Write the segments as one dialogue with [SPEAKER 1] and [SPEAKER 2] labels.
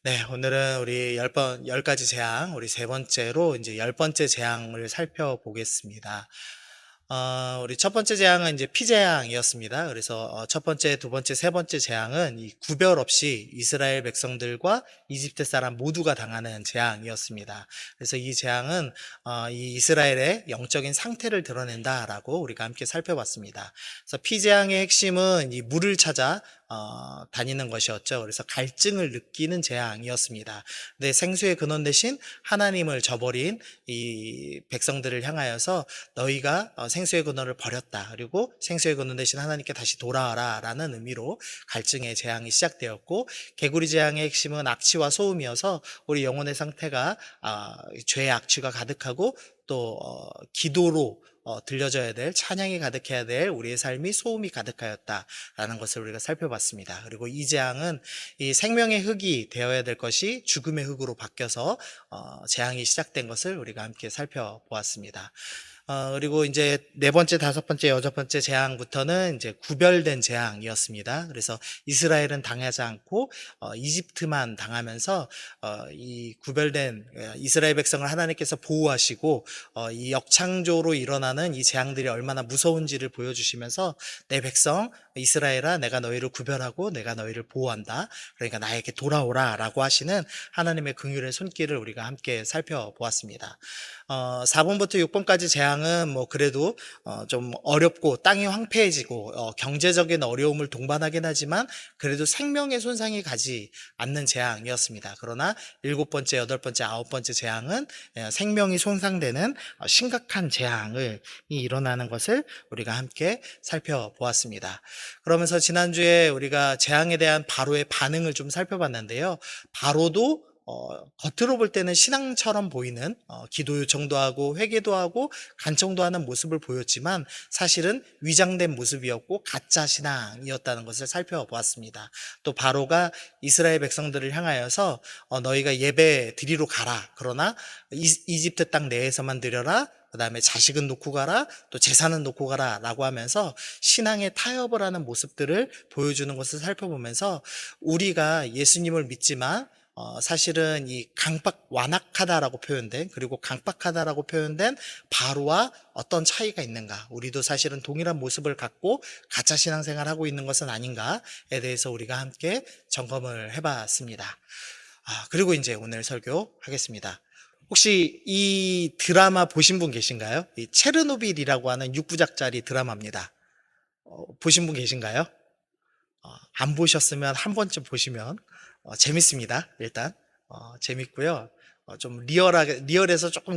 [SPEAKER 1] 네, 오늘은 우리 열 가지 재앙, 우리 세 번째로 이제 열 번째 재앙을 살펴보겠습니다. 우리 첫 번째 재앙은 이제 피재앙이었습니다. 그래서 첫 번째, 두 번째, 세 번째 재앙은 이 구별 없이 이스라엘 백성들과 이집트 사람 모두가 당하는 재앙이었습니다. 그래서 이 재앙은 이 이스라엘의 영적인 상태를 드러낸다라고 우리가 함께 살펴봤습니다. 그래서 피재앙의 핵심은 이 물을 찾아 다니는 것이었죠. 그래서 갈증을 느끼는 재앙이었습니다. 근데 생수의 근원 대신 하나님을 저버린 이 백성들을 향하여서 너희가 생수의 근원을 버렸다. 그리고 생수의 근원 대신 하나님께 다시 돌아와라 라는 의미로 갈증의 재앙이 시작되었고, 개구리 재앙의 핵심은 악취와 소음이어서 우리 영혼의 상태가 죄의 악취가 가득하고 또 기도로 들려져야 될, 찬양이 가득해야 될 우리의 삶이 소음이 가득하였다라는 것을 우리가 살펴봤습니다. 그리고 이 재앙은 이 생명의 흙이 되어야 될 것이 죽음의 흙으로 바뀌어서 재앙이 시작된 것을 우리가 함께 살펴보았습니다. 그리고 이제 네 번째, 다섯 번째, 여섯 번째 재앙부터는 이제 구별된 재앙이었습니다. 그래서 이스라엘은 당하지 않고 이집트만 당하면서 이 구별된 이스라엘 백성을 하나님께서 보호하시고 이 역창조로 일어나는 이 재앙들이 얼마나 무서운지를 보여주시면서 내 백성 이스라엘아, 내가 너희를 구별하고 내가 너희를 보호한다. 그러니까 나에게 돌아오라 라고 하시는 하나님의 긍휼의 손길을 우리가 함께 살펴보았습니다. 4번부터 6번까지 재앙은 뭐 그래도 좀 어렵고 땅이 황폐해지고 경제적인 어려움을 동반하긴 하지만 그래도 생명의 손상이 가지 않는 재앙이었습니다. 그러나 7번째, 8번째, 9번째 재앙은 생명이 손상되는 심각한 재앙이 일어나는 것을 우리가 함께 살펴보았습니다. 그러면서 지난주에 우리가 재앙에 대한 바로의 반응을 좀 살펴봤는데요. 바로도 겉으로 볼 때는 신앙처럼 보이는 기도 요청도 하고 회개도 하고 간청도 하는 모습을 보였지만 사실은 위장된 모습이었고 가짜 신앙이었다는 것을 살펴보았습니다. 또 바로가 이스라엘 백성들을 향하여서 너희가 예배 드리러 가라. 그러나 이집트 땅 내에서만 드려라. 그 다음에 자식은 놓고 가라, 또 재산은 놓고 가라 라고 하면서 신앙의 타협을 하는 모습들을 보여주는 것을 살펴보면서 우리가 예수님을 믿지만 사실은 이 완악하다라고 표현된, 그리고 강박하다라고 표현된 바로와 어떤 차이가 있는가, 우리도 사실은 동일한 모습을 갖고 가짜 신앙생활을 하고 있는 것은 아닌가에 대해서 우리가 함께 점검을 해봤습니다. 그리고 이제 오늘 설교하겠습니다. 혹시 이 드라마 보신 분 계신가요? 이 체르노빌이라고 하는 6부작짜리 드라마입니다. 보신 분 계신가요? 안 보셨으면 한 번쯤 보시면 재밌습니다. 일단 재밌고요. 좀 리얼해서 조금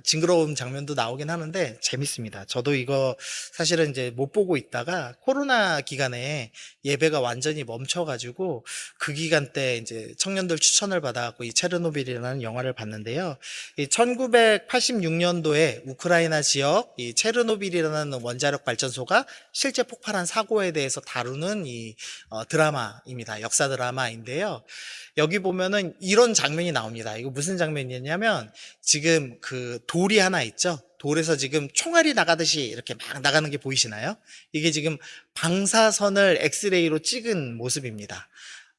[SPEAKER 1] 징그러운 장면도 나오긴 하는데 재밌습니다. 저도 이거 사실은 이제 못 보고 있다가 코로나 기간에 예배가 완전히 멈춰가지고 그 기간 때 이제 청년들 추천을 받아갖고 이 체르노빌이라는 영화를 봤는데요. 이 1986년도에 우크라이나 지역 이 체르노빌이라는 원자력 발전소가 실제 폭발한 사고에 대해서 다루는 이 드라마입니다. 역사 드라마인데요. 여기 보면은 이런 장면이 나옵니다. 이거 무슨 장면이냐면 지금 그 돌이 하나 있죠. 돌에서 지금 총알이 나가듯이 이렇게 막 나가는 게 보이시나요? 이게 지금 방사선을 엑스레이로 찍은 모습입니다.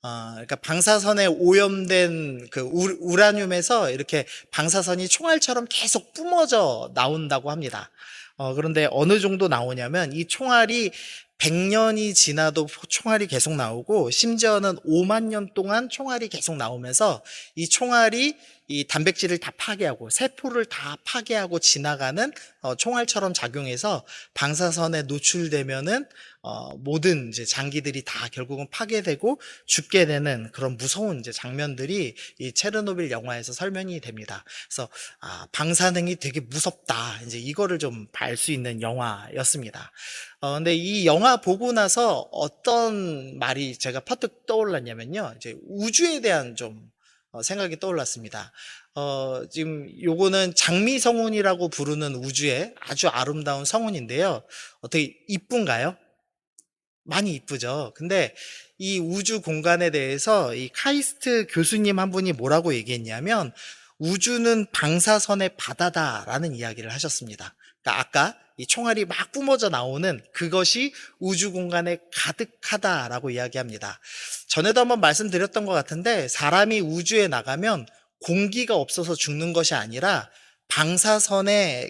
[SPEAKER 1] 그러니까 방사선에 오염된 그 우라늄에서 이렇게 방사선이 총알처럼 계속 뿜어져 나온다고 합니다. 그런데 어느 정도 나오냐면 이 총알이 100년이 지나도 총알이 계속 나오고 심지어는 5만 년 동안 총알이 계속 나오면서 이 총알이 이 단백질을 다 파괴하고 세포를 다 파괴하고 지나가는 총알처럼 작용해서 방사선에 노출되면은 모든 이제 장기들이 다 결국은 파괴되고 죽게 되는 그런 무서운 이제 장면들이 이 체르노빌 영화에서 설명이 됩니다. 그래서 방사능이 되게 무섭다. 이제 이거를 좀 알 수 있는 영화였습니다. 근데 이 영화 보고 나서 어떤 말이 제가 퍼뜩 떠올랐냐면요. 이제 우주에 대한 좀 생각이 떠올랐습니다. 지금 요거는 장미성운이라고 부르는 우주의 아주 아름다운 성운인데요. 어떻게 이쁜가요? 많이 이쁘죠. 근데 이 우주 공간에 대해서 이 카이스트 교수님 한 분이 뭐라고 얘기했냐면 우주는 방사선의 바다다라는 이야기를 하셨습니다. 그러니까 아까 이 총알이 막 뿜어져 나오는 그것이 우주 공간에 가득하다라고 이야기합니다. 전에도 한번 말씀드렸던 것 같은데 사람이 우주에 나가면 공기가 없어서 죽는 것이 아니라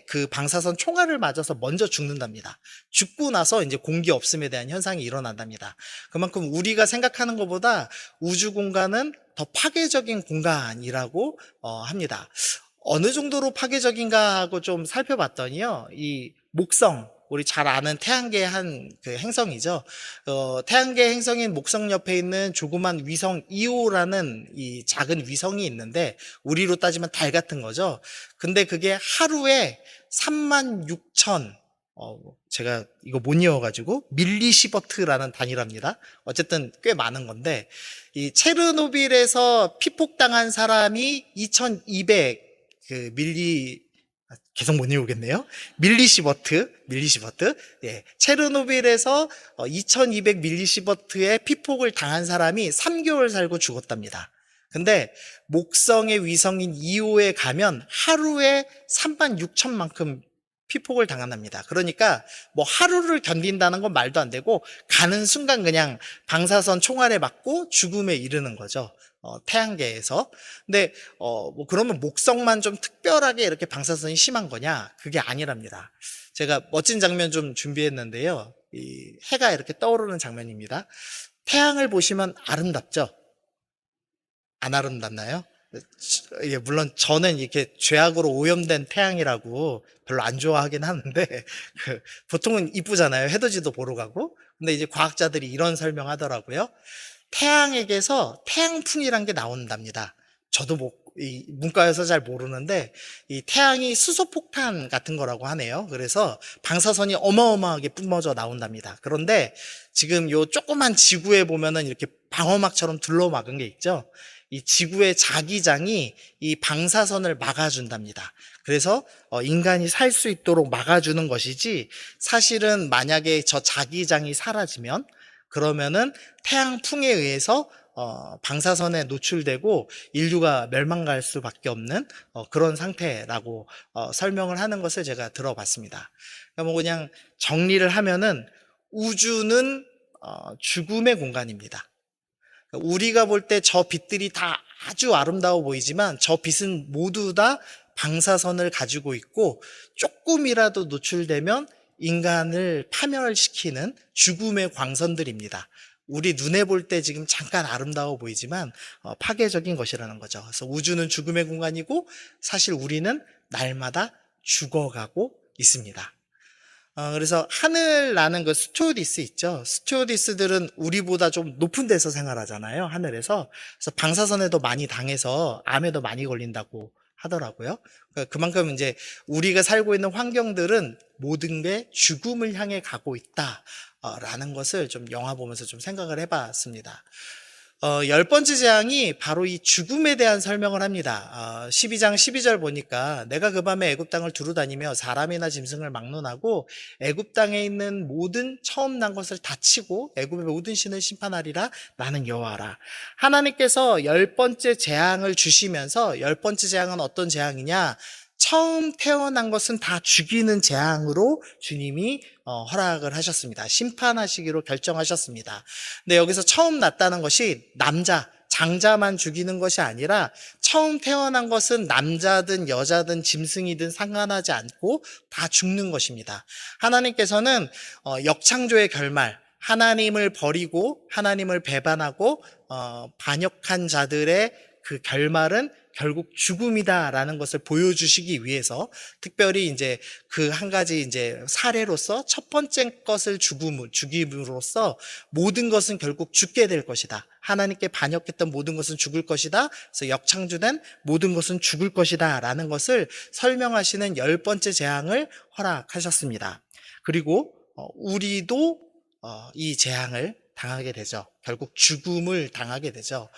[SPEAKER 1] 그 방사선 총알을 맞아서 먼저 죽는답니다. 죽고 나서 이제 공기 없음에 대한 현상이 일어난답니다. 그만큼 우리가 생각하는 것보다 우주 공간은 더 파괴적인 공간이라고 합니다. 어느 정도로 파괴적인가 하고 좀 살펴봤더니요, 이 목성, 우리 잘 아는 태양계의 한 그 행성이죠. 태양계 행성인 목성 옆에 있는 조그만 위성 이오라는 이 작은 위성이 있는데, 우리로 따지면 달 같은 거죠. 근데 그게 하루에 36,000, 제가 이거 못 외워가지고 밀리시버트라는 단위랍니다. 어쨌든 꽤 많은 건데, 이 체르노빌에서 피폭당한 사람이 2200 계속 못 외우겠네요. 밀리시버트. 예. 체르노빌에서 2200 밀리시버트의 피폭을 당한 사람이 3개월 살고 죽었답니다. 근데 목성의 위성인 이오에 가면 하루에 36,000만큼 피폭을 당한답니다. 그러니까 뭐 하루를 견딘다는 건 말도 안 되고 가는 순간 그냥 방사선 총알에 맞고 죽음에 이르는 거죠. 태양계에서. 근데 뭐 그러면 목성만 좀 특별하게 이렇게 방사선이 심한 거냐? 그게 아니랍니다. 제가 멋진 장면 좀 준비했는데요. 이 해가 이렇게 떠오르는 장면입니다. 태양을 보시면 아름답죠? 안 아름답나요? 예, 물론 저는 이렇게 죄악으로 오염된 태양이라고 별로 안 좋아하긴 하는데 보통은 이쁘잖아요. 해돋이도 보러 가고. 근데 이제 과학자들이 이런 설명하더라고요. 태양에게서 태양풍이란 게 나온답니다. 저도 뭐 이 문과여서 잘 모르는데 이 태양이 수소폭탄 같은 거라고 하네요. 그래서 방사선이 어마어마하게 뿜어져 나온답니다. 그런데 지금 요 조그만 지구에 보면은 이렇게 방어막처럼 둘러막은 게 있죠. 이 지구의 자기장이 이 방사선을 막아준답니다. 그래서 인간이 살 수 있도록 막아주는 것이지, 사실은 만약에 저 자기장이 사라지면 그러면은 태양풍에 의해서 방사선에 노출되고 인류가 멸망할 수밖에 없는 그런 상태라고 설명을 하는 것을 제가 들어봤습니다. 그러니까 뭐 그냥 정리를 하면은 우주는 죽음의 공간입니다. 우리가 볼 때 저 빛들이 다 아주 아름다워 보이지만 저 빛은 모두 다 방사선을 가지고 있고 조금이라도 노출되면 인간을 파멸시키는 죽음의 광선들입니다. 우리 눈에 볼 때 지금 잠깐 아름다워 보이지만 파괴적인 것이라는 거죠. 그래서 우주는 죽음의 공간이고 사실 우리는 날마다 죽어가고 있습니다. 그래서 하늘 나는 그 스튜어디스 있죠. 스튜어디스들은 우리보다 좀 높은 데서 생활하잖아요. 하늘에서. 그래서 방사선에도 많이 당해서 암에도 많이 걸린다고 하더라고요. 그러니까 그만큼 이제 우리가 살고 있는 환경들은 모든 게 죽음을 향해 가고 있다라는 것을 좀 영화 보면서 좀 생각을 해봤습니다. 10번째 재앙이 바로 이 죽음에 대한 설명을 합니다. 12장 12절 보니까 내가 그 밤에 애굽 땅을 두루 다니며 사람이나 짐승을 막론하고 애굽 땅에 있는 모든 처음 난 것을 다 치고 애굽의 모든 신을 심판하리라. 나는 여호와라. 하나님께서 10번째 재앙을 주시면서 10번째 재앙은 어떤 재앙이냐? 처음 태어난 것은 다 죽이는 재앙으로 주님이 허락을 하셨습니다. 심판하시기로 결정하셨습니다. 근데 여기서 처음 났다는 것이 장자만 죽이는 것이 아니라 처음 태어난 것은 남자든 여자든 짐승이든 상관하지 않고 다 죽는 것입니다. 하나님께서는 역창조의 결말, 하나님을 버리고 하나님을 배반하고 반역한 자들의 그 결말은 결국 죽음이다라는 것을 보여주시기 위해서 특별히 이제 그 한 가지 이제 사례로서 첫 번째 것을 죽임으로써 모든 것은 결국 죽게 될 것이다. 하나님께 반역했던 모든 것은 죽을 것이다. 그래서 역창조된 모든 것은 죽을 것이다. 라는 것을 설명하시는 10번째 재앙을 허락하셨습니다. 그리고 우리도 이 재앙을 당하게 되죠. 결국 죽음을 당하게 되죠.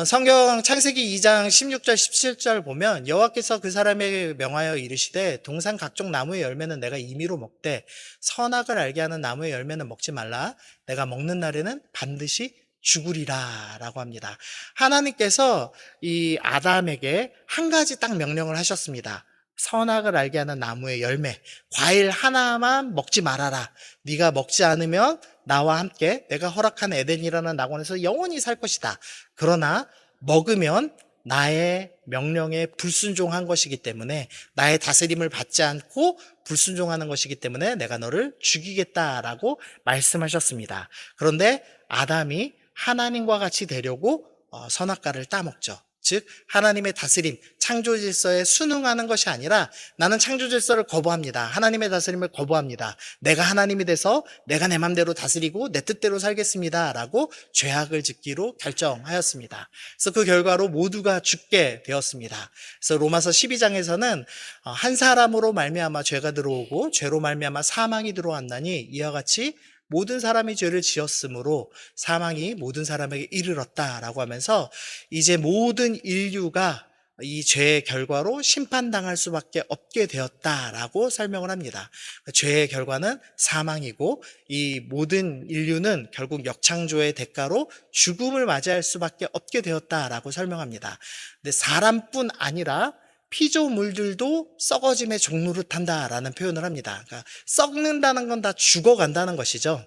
[SPEAKER 1] 성경 창세기 2장 16절 17절 보면 여호와께서 그 사람에게 명하여 이르시되 동산 각종 나무의 열매는 내가 임의로 먹되 선악을 알게 하는 나무의 열매는 먹지 말라. 내가 먹는 날에는 반드시 죽으리라 라고 합니다. 하나님께서 이 아담에게 한 가지 딱 명령을 하셨습니다. 선악을 알게 하는 나무의 열매, 과일 하나만 먹지 말아라. 네가 먹지 않으면 나와 함께 내가 허락한 에덴이라는 낙원에서 영원히 살 것이다. 그러나 먹으면 나의 명령에 불순종한 것이기 때문에, 나의 다스림을 받지 않고 불순종하는 것이기 때문에 내가 너를 죽이겠다라고 말씀하셨습니다. 그런데 아담이 하나님과 같이 되려고 선악과를 따먹죠. 즉 하나님의 다스림, 창조 질서에 순응하는 것이 아니라, 나는 창조 질서를 거부합니다. 하나님의 다스림을 거부합니다. 내가 하나님이 돼서 내가 내 맘대로 다스리고 내 뜻대로 살겠습니다 라고 죄악을 짓기로 결정하였습니다. 그래서 그 결과로 모두가 죽게 되었습니다. 그래서 로마서 12장에서는 한 사람으로 말미암아 죄가 들어오고 죄로 말미암아 사망이 들어왔나니 이와 같이 모든 사람이 죄를 지었으므로 사망이 모든 사람에게 이르렀다라고 하면서, 이제 모든 인류가 이 죄의 결과로 심판당할 수밖에 없게 되었다라고 설명을 합니다. 죄의 결과는 사망이고, 이 모든 인류는 결국 역창조의 대가로 죽음을 맞이할 수밖에 없게 되었다라고 설명합니다. 근데 사람뿐 아니라 피조물들도 썩어짐의 종노릇한다라는 표현을 합니다. 그러니까 썩는다는 건 다 죽어간다는 것이죠.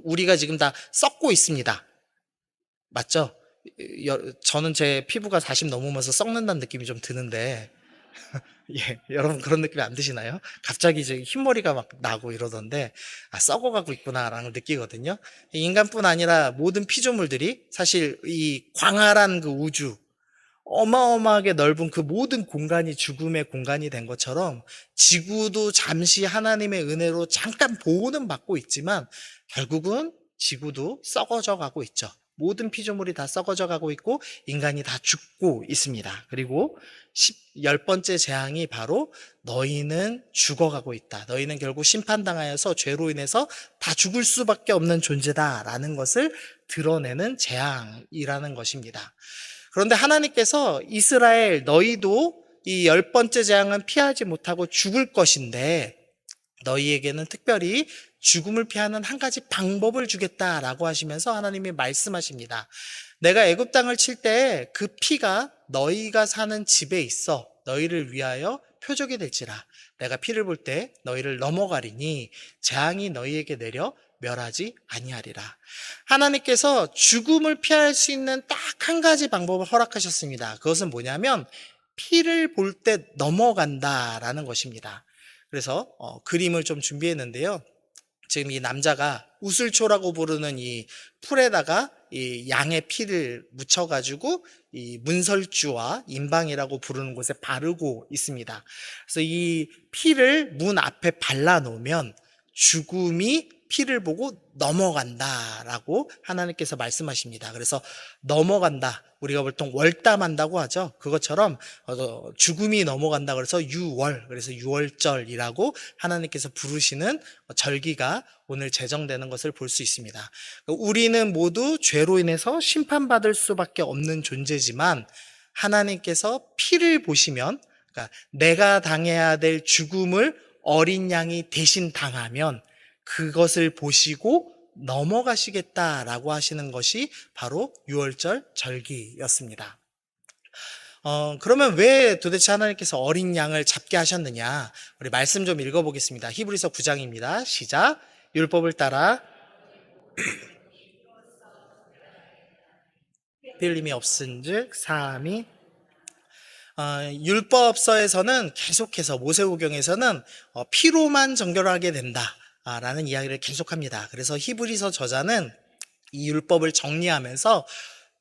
[SPEAKER 1] 우리가 지금 다 썩고 있습니다. 맞죠? 저는 제 피부가 40 넘으면서 썩는다는 느낌이 좀 드는데, 예, 여러분 그런 느낌이 안 드시나요? 갑자기 이제 흰머리가 막 나고 이러던데, 썩어가고 있구나라는 걸 느끼거든요. 인간뿐 아니라 모든 피조물들이 사실 이 광활한 그 우주, 어마어마하게 넓은 그 모든 공간이 죽음의 공간이 된 것처럼, 지구도 잠시 하나님의 은혜로 잠깐 보호는 받고 있지만 결국은 지구도 썩어져 가고 있죠. 모든 피조물이 다 썩어져 가고 있고 인간이 다 죽고 있습니다. 그리고 10번째 재앙이 바로 너희는 죽어가고 있다. 너희는 결국 심판당하여서 죄로 인해서 다 죽을 수밖에 없는 존재다라는 것을 드러내는 재앙이라는 것입니다. 그런데 하나님께서 이스라엘 너희도 이 10번째 재앙은 피하지 못하고 죽을 것인데 너희에게는 특별히 죽음을 피하는 한 가지 방법을 주겠다라고 하시면서 하나님이 말씀하십니다. 내가 애굽 땅을 칠 때 그 피가 너희가 사는 집에 있어 너희를 위하여 표적이 될지라. 내가 피를 볼 때 너희를 넘어가리니 재앙이 너희에게 내려 멸하지 아니하리라. 하나님께서 죽음을 피할 수 있는 딱 한 가지 방법을 허락하셨습니다. 그것은 뭐냐면 피를 볼 때 넘어간다라는 것입니다. 그래서 그림을 좀 준비했는데요. 지금 이 남자가 우슬초라고 부르는 이 풀에다가 이 양의 피를 묻혀가지고 이 문설주와 인방이라고 부르는 곳에 바르고 있습니다. 그래서 이 피를 문 앞에 발라놓으면 죽음이 피를 보고 넘어간다라고 하나님께서 말씀하십니다. 그래서 넘어간다, 우리가 보통 월담한다고 하죠. 그것처럼 죽음이 넘어간다 그래서 유월, 그래서 유월절이라고 하나님께서 부르시는 절기가 오늘 제정되는 것을 볼 수 있습니다. 우리는 모두 죄로 인해서 심판받을 수밖에 없는 존재지만 하나님께서 피를 보시면, 그러니까 내가 당해야 될 죽음을 어린 양이 대신 당하면 그것을 보시고 넘어가시겠다라고 하시는 것이 바로 유월절 절기였습니다. 그러면 왜 도대체 하나님께서 어린 양을 잡게 하셨느냐? 우리 말씀 좀 읽어보겠습니다. 히브리서 9장입니다. 시작. 율법을 따라 틀림이 없은즉 사함이, 율법서에서는 계속해서 모세오경에서는 피로만 정결하게 된다 라는 이야기를 계속합니다. 그래서 히브리서 저자는 이 율법을 정리하면서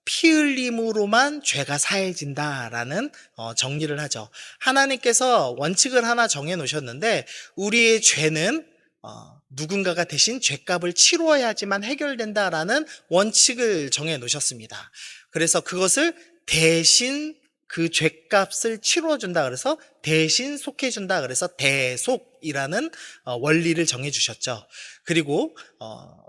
[SPEAKER 1] 피 흘림으로만 죄가 사해진다라는 정리를 하죠. 하나님께서 원칙을 하나 정해 놓으셨는데 우리의 죄는 누군가가 대신 죄값을 치러야지만 해결된다라는 원칙을 정해 놓으셨습니다. 그래서 그것을 대신 그 죄값을 치러준다 그래서 대신 속해준다 그래서 대속이라는 원리를 정해주셨죠. 그리고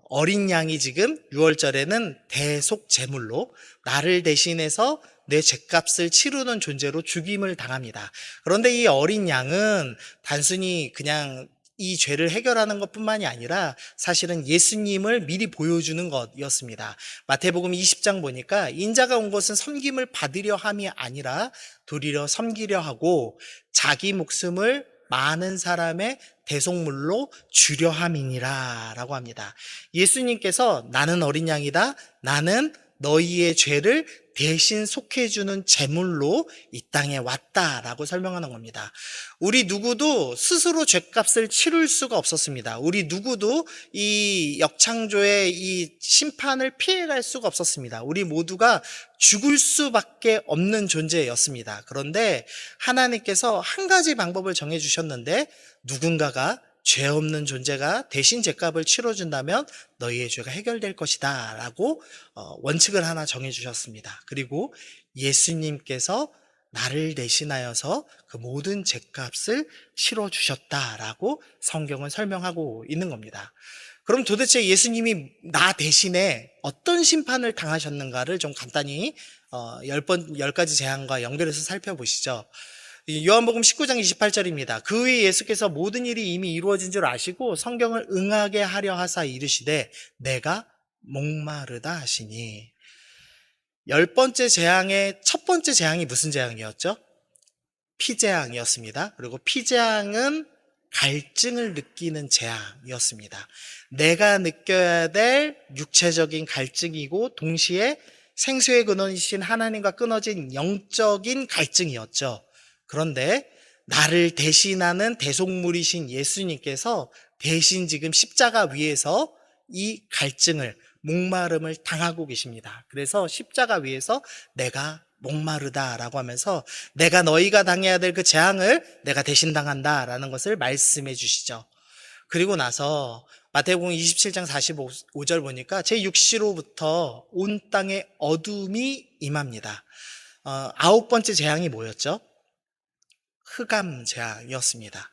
[SPEAKER 1] 어린 양이 지금 6월절에는 대속 제물로 나를 대신해서 내 죄값을 치르는 존재로 죽임을 당합니다. 그런데 이 어린 양은 단순히 그냥 이 죄를 해결하는 것뿐만이 아니라 사실은 예수님을 미리 보여주는 것이었습니다. 마태복음 20장 보니까 인자가 온 것은 섬김을 받으려 함이 아니라 도리어 섬기려 하고 자기 목숨을 많은 사람의 대속물로 주려 함이니라 라고 합니다. 예수님께서 나는 어린 양이다, 나는 너희의 죄를 대신 속해주는 제물로 이 땅에 왔다라고 설명하는 겁니다. 우리 누구도 스스로 죄값을 치룰 수가 없었습니다. 우리 누구도 이 역창조의 이 심판을 피해갈 수가 없었습니다. 우리 모두가 죽을 수밖에 없는 존재였습니다. 그런데 하나님께서 한 가지 방법을 정해주셨는데, 누군가가 죄 없는 존재가 대신 죄값을 치러준다면 너희의 죄가 해결될 것이다 라고 원칙을 하나 정해주셨습니다. 그리고 예수님께서 나를 대신하여서 그 모든 죄값을 치러주셨다라고 성경은 설명하고 있는 겁니다. 그럼 도대체 예수님이 나 대신에 어떤 심판을 당하셨는가를 좀 간단히 10가지 재앙과 연결해서 살펴보시죠. 요한복음 19장 28절입니다. 그 후에 예수께서 모든 일이 이미 이루어진 줄 아시고 성경을 응하게 하려 하사 이르시되 내가 목마르다 하시니, 10번째 재앙의 첫 번째 재앙이 무슨 재앙이었죠? 피재앙이었습니다. 그리고 피재앙은 갈증을 느끼는 재앙이었습니다. 내가 느껴야 될 육체적인 갈증이고 동시에 생수의 근원이신 하나님과 끊어진 영적인 갈증이었죠. 그런데 나를 대신하는 대속물이신 예수님께서 대신 지금 십자가 위에서 이 갈증을, 목마름을 당하고 계십니다. 그래서 십자가 위에서 내가 목마르다라고 하면서 내가 너희가 당해야 될 그 재앙을 내가 대신 당한다라는 것을 말씀해 주시죠. 그리고 나서 마태복음 27장 45절 보니까 제6시로부터 온 땅에 어둠이 임합니다. 9번째 재앙이 뭐였죠? 흑암 재앙이었습니다.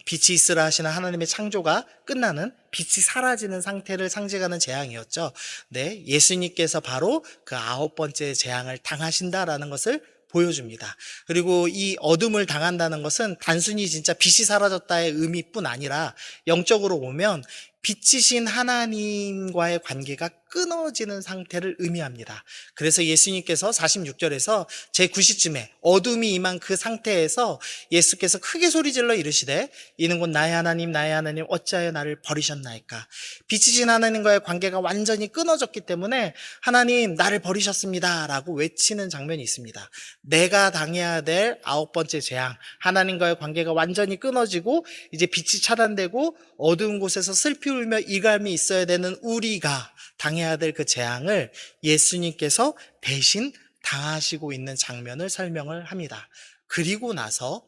[SPEAKER 1] 빛이 있으라 하시는 하나님의 창조가 끝나는, 빛이 사라지는 상태를 상징하는 재앙이었죠. 네, 예수님께서 바로 그 9번째 재앙을 당하신다라는 것을 보여줍니다. 그리고 이 어둠을 당한다는 것은 단순히 진짜 빛이 사라졌다의 의미뿐 아니라 영적으로 보면 빛이신 하나님과의 관계가 끊어지는 상태를 의미합니다. 그래서 예수님께서 46절에서 제9시쯤에 어둠이 임한 그 상태에서 예수께서 크게 소리질러 이르시되 이는 곧 나의 하나님 나의 하나님 어찌하여 나를 버리셨나이까. 빛이신 하나님과의 관계가 완전히 끊어졌기 때문에 하나님 나를 버리셨습니다 라고 외치는 장면이 있습니다. 내가 당해야 될 9번째 재앙, 하나님과의 관계가 완전히 끊어지고 이제 빛이 차단되고 어두운 곳에서 슬피 울며 이감이 있어야 되는 우리가 당해야 될 그 재앙을 예수님께서 대신 당하시고 있는 장면을 설명을 합니다. 그리고 나서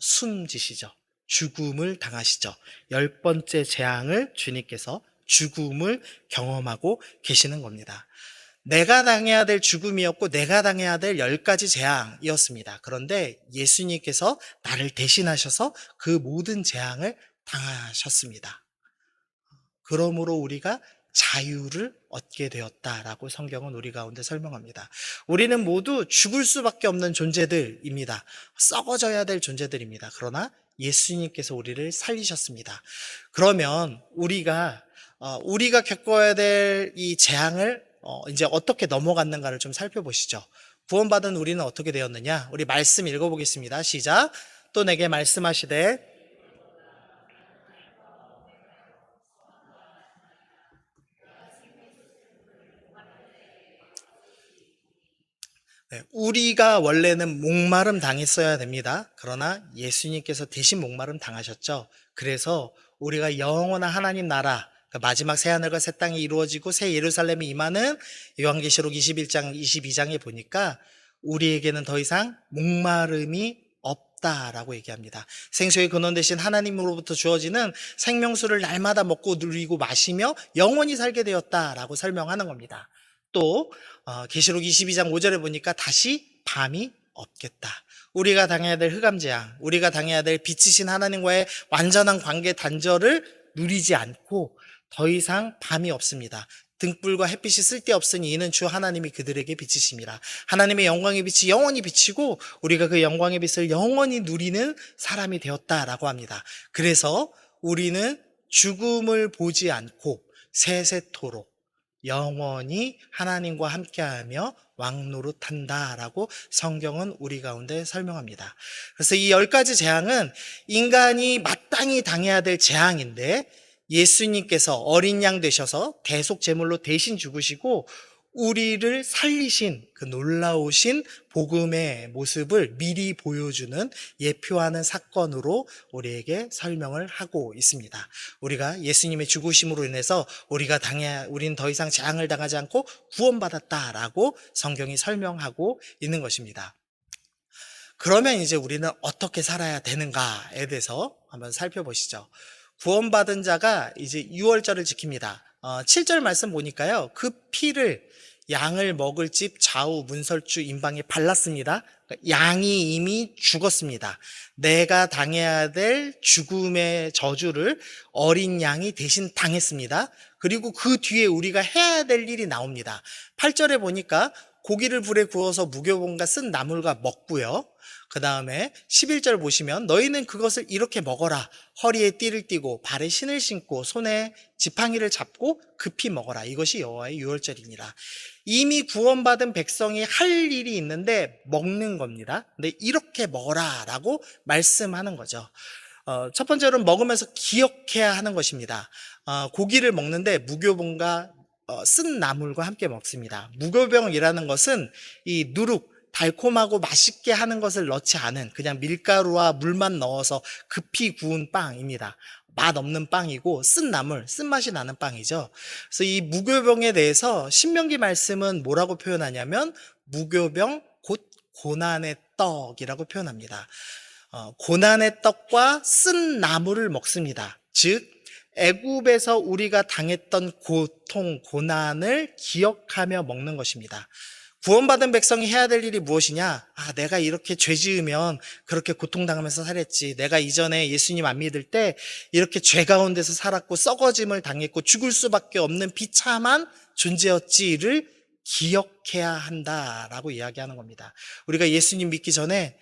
[SPEAKER 1] 숨지시죠. 죽음을 당하시죠. 10번째 재앙을 주님께서 죽음을 경험하고 계시는 겁니다. 내가 당해야 될 죽음이었고 내가 당해야 될 10가지 재앙이었습니다. 그런데 예수님께서 나를 대신하셔서 그 모든 재앙을 당하셨습니다. 그러므로 우리가 자유를 얻게 되었다라고 성경은 우리 가운데 설명합니다. 우리는 모두 죽을 수밖에 없는 존재들입니다. 썩어져야 될 존재들입니다. 그러나 예수님께서 우리를 살리셨습니다. 그러면 우리가 겪어야 될 이 재앙을 이제 어떻게 넘어갔는가를 좀 살펴보시죠. 구원받은 우리는 어떻게 되었느냐? 우리 말씀 읽어보겠습니다. 시작. 또 내게 말씀하시되 우리가 원래는 목마름 당했어야 됩니다. 그러나 예수님께서 대신 목마름 당하셨죠. 그래서 우리가 영원한 하나님 나라, 마지막 새하늘과 새 땅이 이루어지고 새 예루살렘이 임하는 요한계시록 21장 22장에 보니까 우리에게는 더 이상 목마름이 없다라고 얘기합니다. 생수의 근원 되신 하나님으로부터 주어지는 생명수를 날마다 먹고 누리고 마시며 영원히 살게 되었다라고 설명하는 겁니다. 또 계시록 22장 5절에 보니까 다시 밤이 없겠다. 우리가 당해야 될 흑암재앙, 우리가 당해야 될 빛이신 하나님과의 완전한 관계 단절을 누리지 않고 더 이상 밤이 없습니다. 등불과 햇빛이 쓸데없으니 이는 주 하나님이 그들에게 비치심이라. 하나님의 영광의 빛이 영원히 비치고 우리가 그 영광의 빛을 영원히 누리는 사람이 되었다라고 합니다. 그래서 우리는 죽음을 보지 않고 세세토록 영원히 하나님과 함께하며 왕노릇한다라고 성경은 우리 가운데 설명합니다. 그래서 이 10가지 재앙은 인간이 마땅히 당해야 될 재앙인데 예수님께서 어린 양 되셔서 대속 제물로 대신 죽으시고 우리를 살리신 그 놀라우신 복음의 모습을 미리 보여주는 예표하는 사건으로 우리에게 설명을 하고 있습니다. 우리가 예수님의 죽으심으로 인해서 우리는 더 이상 재앙을 당하지 않고 구원받았다라고 성경이 설명하고 있는 것입니다. 그러면 이제 우리는 어떻게 살아야 되는가에 대해서 한번 살펴보시죠. 구원받은 자가 이제 유월절을 지킵니다. 7절 말씀 보니까요. 그 피를 양을 먹을 집 좌우 문설주 임방에 발랐습니다. 그러니까 양이 이미 죽었습니다. 내가 당해야 될 죽음의 저주를 어린 양이 대신 당했습니다. 그리고 그 뒤에 우리가 해야 될 일이 나옵니다. 8절에 보니까 고기를 불에 구워서 무교봉과 쓴 나물과 먹고요. 그 다음에 11절 보시면 너희는 그것을 이렇게 먹어라. 허리에 띠를 띠고 발에 신을 신고 손에 지팡이를 잡고 급히 먹어라. 이것이 여호와의 유월절입니다. 이미 구원받은 백성이 할 일이 있는데 먹는 겁니다. 근데 이렇게 먹어라 라고 말씀하는 거죠. 첫 번째로는 먹으면서 기억해야 하는 것입니다. 고기를 먹는데 무교봉과 쓴 나물과 함께 먹습니다. 무교병이라는 것은 이 누룩, 달콤하고 맛있게 하는 것을 넣지 않은 그냥 밀가루와 물만 넣어서 급히 구운 빵입니다. 맛 없는 빵이고 쓴 나물, 쓴맛이 나는 빵이죠. 그래서 이 무교병에 대해서 신명기 말씀은 뭐라고 표현하냐면 무교병 곧 고난의 떡이라고 표현합니다. 고난의 떡과 쓴 나물을 먹습니다. 즉 애굽에서 우리가 당했던 고통, 고난을 기억하며 먹는 것입니다. 구원받은 백성이 해야 될 일이 무엇이냐? 내가 이렇게 죄 지으면 그렇게 고통당하면서 살았지. 내가 이전에 예수님 안 믿을 때 이렇게 죄 가운데서 살았고 썩어짐을 당했고 죽을 수밖에 없는 비참한 존재였지를 기억해야 한다라고 이야기하는 겁니다. 우리가 예수님 믿기 전에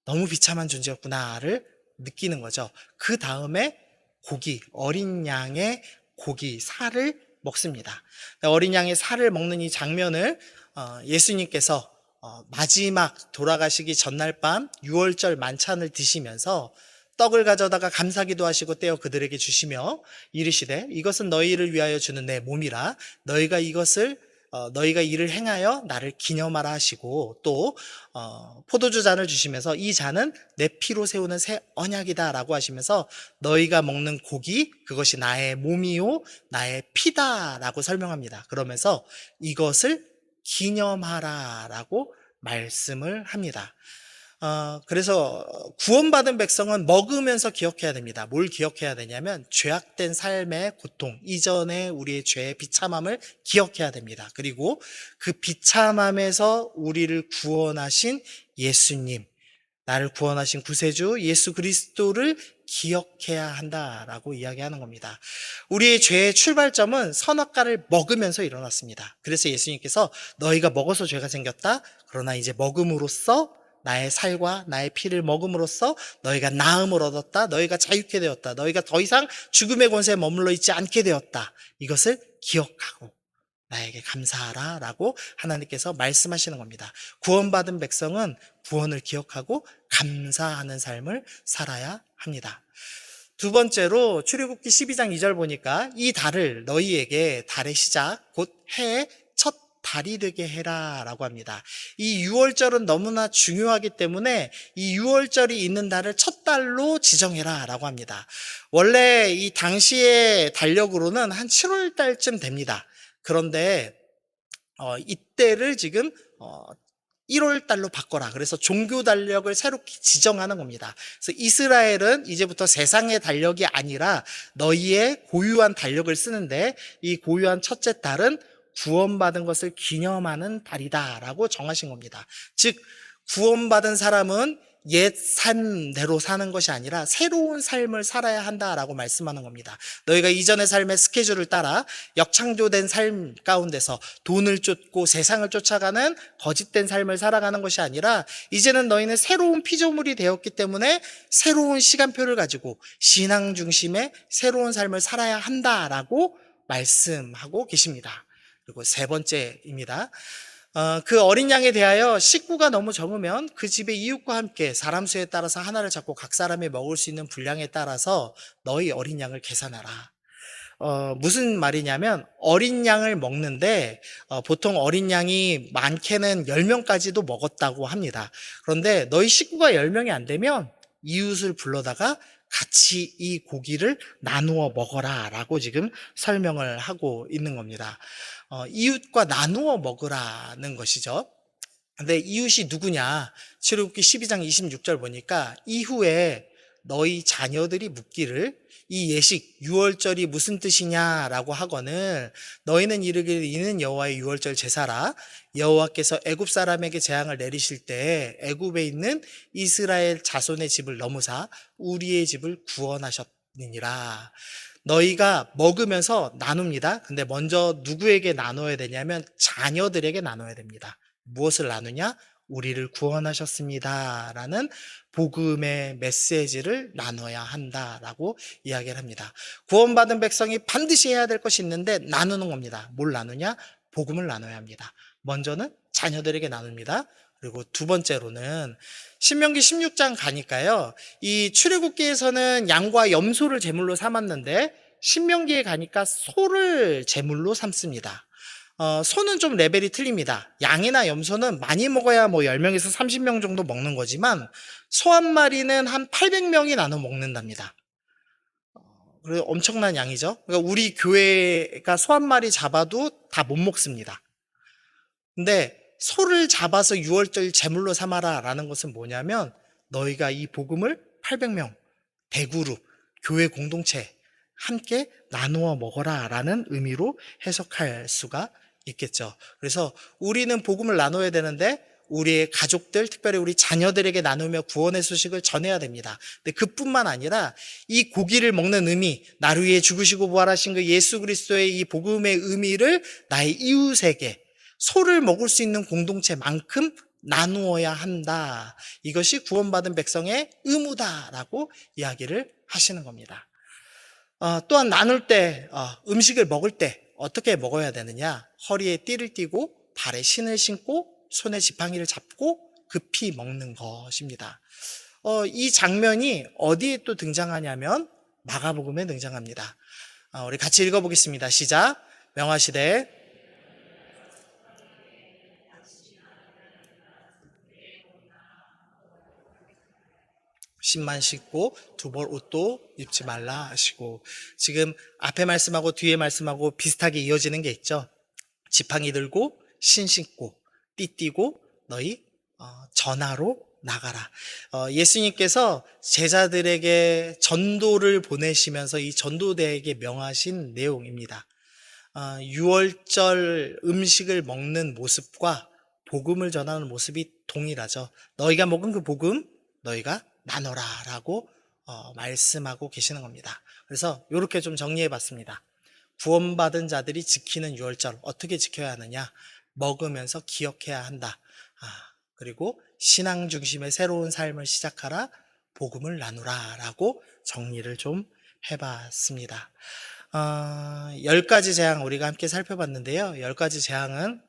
[SPEAKER 1] 너무 비참한 존재였구나를 느끼는 거죠. 그 다음에 고기, 어린 양의 고기, 살을 먹습니다. 어린 양의 살을 먹는 이 장면을 예수님께서 마지막 돌아가시기 전날 밤 유월절 만찬을 드시면서 떡을 가져다가 감사기도 하시고 떼어 그들에게 주시며 이르시되 이것은 너희를 위하여 주는 내 몸이라 너희가 이를 행하여 나를 기념하라 하시고 또 포도주 잔을 주시면서 이 잔은 내 피로 세우는 새 언약이다 라고 하시면서 너희가 먹는 고기 그것이 나의 몸이요 나의 피다 라고 설명합니다. 그러면서 이것을 기념하라 라고 말씀을 합니다. 그래서 구원받은 백성은 먹으면서 기억해야 됩니다. 뭘 기억해야 되냐면 죄악된 삶의 고통, 이전에 우리의 죄의 비참함을 기억해야 됩니다. 그리고 그 비참함에서 우리를 구원하신 예수님, 나를 구원하신 구세주 예수 그리스도를 기억해야 한다라고 이야기하는 겁니다. 우리의 죄의 출발점은 선악과를 먹으면서 일어났습니다. 그래서 예수님께서 너희가 먹어서 죄가 생겼다. 그러나 이제 먹음으로써 나의 살과 나의 피를 먹음으로써 너희가 나음을 얻었다. 너희가 자유케 되었다. 너희가 더 이상 죽음의 권세에 머물러 있지 않게 되었다. 이것을 기억하고 나에게 감사하라 라고 하나님께서 말씀하시는 겁니다. 구원받은 백성은 구원을 기억하고 감사하는 삶을 살아야 합니다. 두 번째로 출애굽기 12장 2절 보니까 이 달을 너희에게 달의 시작 곧 해의 첫 달이 되게 해라 라고 합니다. 이 유월절은 너무나 중요하기 때문에 이 유월절이 있는 달을 첫 달로 지정해라 라고 합니다. 원래 이 당시의 달력으로는 한 7월 달쯤 됩니다. 그런데 이때를 지금 1월 달로 바꿔라. 그래서 종교 달력을 새롭게 지정하는 겁니다. 그래서 이스라엘은 이제부터 세상의 달력이 아니라 너희의 고유한 달력을 쓰는데 이 고유한 첫째 달은 구원받은 것을 기념하는 달이다라고 정하신 겁니다. 즉 구원받은 사람은 옛 삶대로 사는 것이 아니라 새로운 삶을 살아야 한다라고 말씀하는 겁니다. 너희가 이전의 삶의 스케줄을 따라 역창조된 삶 가운데서 돈을 쫓고 세상을 쫓아가는 거짓된 삶을 살아가는 것이 아니라 이제는 너희는 새로운 피조물이 되었기 때문에 새로운 시간표를 가지고 신앙 중심의 새로운 삶을 살아야 한다라고 말씀하고 계십니다. 그리고 세 번째입니다. 그 어린 양에 대하여 식구가 너무 적으면 그 집의 이웃과 함께 사람 수에 따라서 하나를 잡고 각 사람이 먹을 수 있는 분량에 따라서 너희 어린 양을 계산하라. 무슨 말이냐면 어린 양을 먹는데 보통 어린 양이 많게는 10명까지도 먹었다고 합니다. 그런데 너희 식구가 10명이 안 되면 이웃을 불러다가 같이 이 고기를 나누어 먹어라 라고 지금 설명을 하고 있는 겁니다. 이웃과 나누어 먹으라는 것이죠. 근데 이웃이 누구냐? 출애굽기 12장 26절 보니까 이후에 너희 자녀들이 묻기를 이 예식 유월절이 무슨 뜻이냐라고 하거늘 너희는 이르기를 이는 여호와의 유월절 제사라. 여호와께서 애굽 사람에게 재앙을 내리실 때 애굽에 있는 이스라엘 자손의 집을 넘으사 우리의 집을 구원하셨느니라. 너희가 먹으면서 나눕니다. 근데 먼저 누구에게 나눠야 되냐면 자녀들에게 나눠야 됩니다. 무엇을 나누냐? 우리를 구원하셨습니다 라는 복음의 메시지를 나눠야 한다라고 이야기를 합니다. 구원받은 백성이 반드시 해야 될 것이 있는데 나누는 겁니다. 뭘 나누냐? 복음을 나눠야 합니다. 먼저는 자녀들에게 나눕니다. 그리고 두 번째로는 신명기 16장 가니까요, 이 출애굽기에서는 양과 염소를 제물로 삼았는데 신명기에 가니까 소를 제물로 삼습니다. 소는 좀 레벨이 틀립니다. 양이나 염소는 많이 먹어야 뭐 10명에서 30명 정도 먹는 거지만 소 한 마리는 한 800명이 나눠 먹는답니다. 그래서 엄청난 양이죠. 그러니까 우리 교회가 소 한 마리 잡아도 다 못 먹습니다. 근데 소를 잡아서 유월절 제물로 삼아라 라는 것은 뭐냐면 너희가 이 복음을 800명 대그룹 교회 공동체 함께 나누어 먹어라 라는 의미로 해석할 수가 있겠죠. 그래서 우리는 복음을 나눠야 되는데 우리의 가족들, 특별히 우리 자녀들에게 나누며 구원의 소식을 전해야 됩니다. 근데 그뿐만 아니라 이 고기를 먹는 의미, 나를 위해 죽으시고 부활하신 그 예수 그리스도의 이 복음의 의미를 나의 이웃에게 소를 먹을 수 있는 공동체만큼 나누어야 한다. 이것이 구원받은 백성의 의무다라고 이야기를 하시는 겁니다. 또한 나눌 때, 음식을 먹을 때 어떻게 먹어야 되느냐? 허리에 띠를 띠고 발에 신을 신고 손에 지팡이를 잡고 급히 먹는 것입니다. 이 장면이 어디에 또 등장하냐면 마가복음에 등장합니다. 우리 같이 읽어보겠습니다. 시작. 명하시되 신만 씻고 두 벌 옷도 입지 말라 하시고, 지금 앞에 말씀하고 뒤에 말씀하고 비슷하게 이어지는 게 있죠. 지팡이 들고 신 신고 띠 띠고 너희 전하로 나가라. 예수님께서 제자들에게 전도를 보내시면서 이 전도대에게 명하신 내용입니다. 유월절 음식을 먹는 모습과 복음을 전하는 모습이 동일하죠. 너희가 먹은 그 복음 너희가 나눠라 라고 말씀하고 계시는 겁니다. 그래서 이렇게 좀 정리해 봤습니다. 구원받은 자들이 지키는 유월절 어떻게 지켜야 하느냐? 먹으면서 기억해야 한다. 그리고 신앙 중심의 새로운 삶을 시작하라. 복음을 나누라 라고 정리를 좀 해봤습니다. 10가지 재앙 우리가 함께 살펴봤는데요. 10가지 재앙은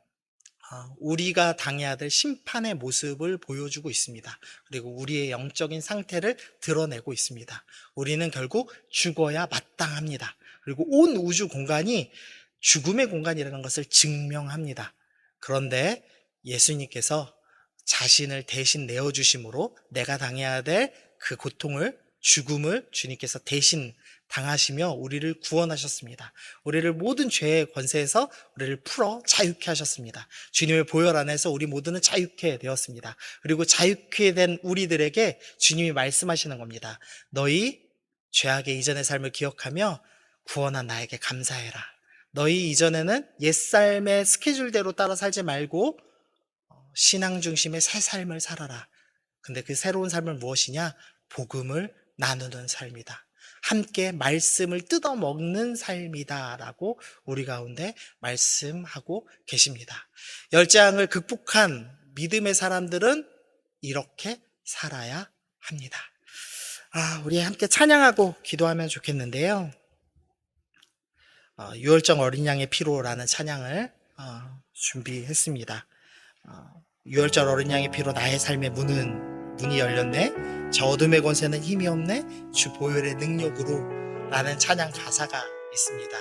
[SPEAKER 1] 우리가 당해야 될 심판의 모습을 보여주고 있습니다. 그리고 우리의 영적인 상태를 드러내고 있습니다. 우리는 결국 죽어야 마땅합니다. 그리고 온 우주 공간이 죽음의 공간이라는 것을 증명합니다. 그런데 예수님께서 자신을 대신 내어주심으로 내가 당해야 될 그 고통을, 죽음을 주님께서 대신 당하시며 우리를 구원하셨습니다. 우리를 모든 죄의 권세에서 우리를 풀어 자유케 하셨습니다. 주님의 보혈 안에서 우리 모두는 자유케 되었습니다. 그리고 자유케 된 우리들에게 주님이 말씀하시는 겁니다. 너희 죄악의 이전의 삶을 기억하며 구원한 나에게 감사해라. 너희 이전에는 옛삶의 스케줄대로 따라 살지 말고 신앙 중심의 새 삶을 살아라. 근데 그 새로운 삶은 무엇이냐? 복음을 나누는 삶이다. 함께 말씀을 뜯어 먹는 삶이다라고 우리 가운데 말씀하고 계십니다. 열장을 극복한 믿음의 사람들은 이렇게 살아야 합니다. 우리 함께 찬양하고 기도하면 좋겠는데요. 6월절 어린 양의 피로라는 찬양을 준비했습니다. 6월절 어린 양의 피로 나의 삶의 문이 열렸네. 저 어둠의 권세는 힘이 없네. 주 보혈의 능력으로 라는 찬양 가사가 있습니다.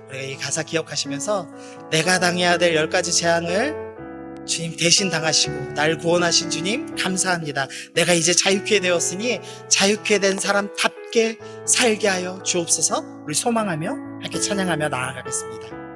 [SPEAKER 1] 우리가 이 가사 기억하시면서 내가 당해야 될 10가지 재앙을 주님 대신 당하시고 날 구원하신 주님 감사합니다. 내가 이제 자유케 되었으니 자유케 된 사람답게 살게 하여 주옵소서. 우리 소망하며 함께 찬양하며 나아가겠습니다.